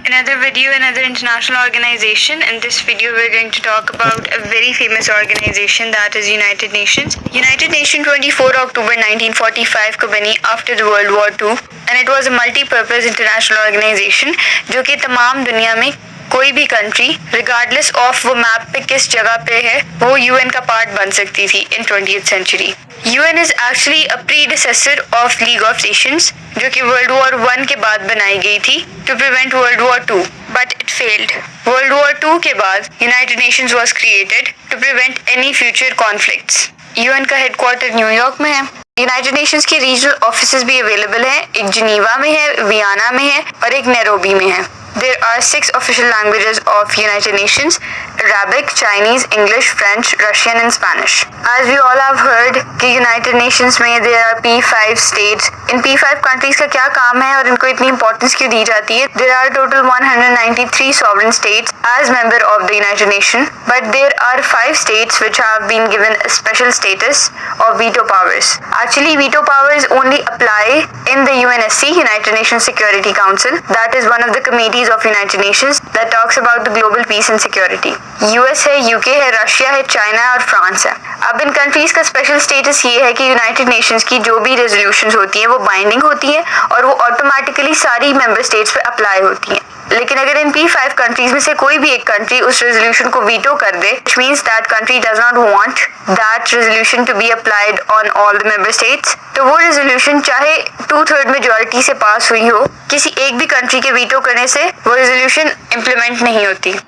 Another video, another international organization. In this video, we're going to talk about a very famous organization, that is United Nations. United Nations 24 October 1945 को बनी after the World War II, and it was a multi-purpose international organization जो कि तमाम दुनिया में कोई भी country regardless of वो मैप पे किस जगह पे है वो यूएन का पार्ट बन सकती थी in 20th century. UN is actually a predecessor of League of Nations जो कि World War I के बाद बनाई गई थी to prevent World War II, but it failed. World War II के बाद United Nations was created to prevent any future conflicts. UN का हेडक्वार्टर न्यूयॉर्क में है. यूनाइटेड नेशंस के रीजनल ऑफिसेज भी अवेलेबल हैं. एक जिनीवा में है, वियना में है और एक नैरोबी में है. There are 6 official languages of United Nations: Arabic, Chinese, English, French, Russian and Spanish. As we all have heard कि United Nations में there are P5 states. In P5 countries का क्या काम है और इनको इतनी importance क्यों दी जाती है? There are total 193 sovereign states as member of the United Nations, but there are 5 states which have been given a special status of veto powers. Actually, veto powers only apply in the UNSC, United Nations Security Council. That is one of the committees of United Nations that talks about the global peace and security. US है, UK है, Russia है, China है और France है. अब इन countries का special status ये है कि यूनाइटेड नेशंस की जो भी रेजोल्यूशंस होती हैं वो बाइंडिंग होती हैं और वो ऑटोमेटिकली सारी मेंबर स्टेट्स पे अप्लाई होती हैं. लेकिन अगर इन P5 कंट्रीज में से कोई भी एक कंट्री उस रेजोल्यूशन को वीटो कर दे, which means that country does not want that resolution to be applied on all the member states, तो वो रेजोल्यूशन चाहे 2/3 मेजॉरिटी से पास हुई हो, किसी एक भी कंट्री के वीटो करने से वो रेजोल्यूशन इम्प्लीमेंट नहीं होती.